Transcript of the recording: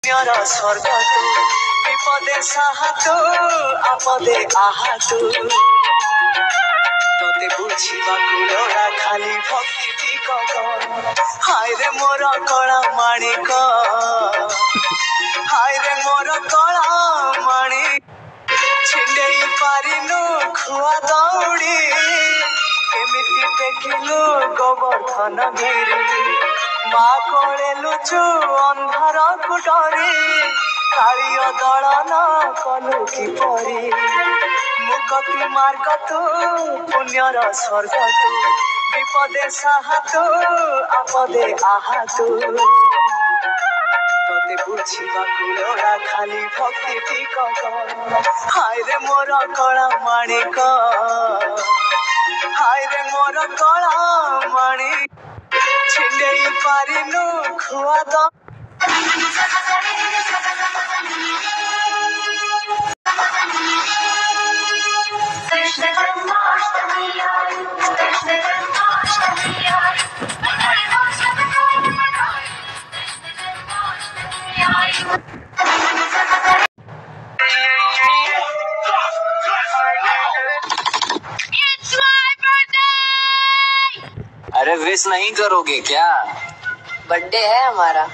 स्वर्ग तू विपदे साहातु आपदे आहातु तोते बुझीबा कुलोड़ा खाली भक्ति टिकक हाय रे मोर कला माणिक हाय रे मोर कला माणिक छिंडेई पारिनु खुआ दौड़ी केमिति टेकिलु गोवर्धन गिरी मा कोले लुचु अंधार को डरी कालिय दलन कलु किपरि मुकति मार्ग तू पुण्यर स्वर्ग तू विपदे साहातु आपदे आहातु तोते बुझीबा कुलोड़ा खाली भक्ति टिकक हाय रे मोर कला माणिक हाय रे मोर कला माणिक छिंडेई पारिनु खुआ द कृष्ण जन्माष्टमी आई कृष्ण जन्माष्टमी आई अरे विश नहीं करोगे क्या? बर्थडे है हमारा।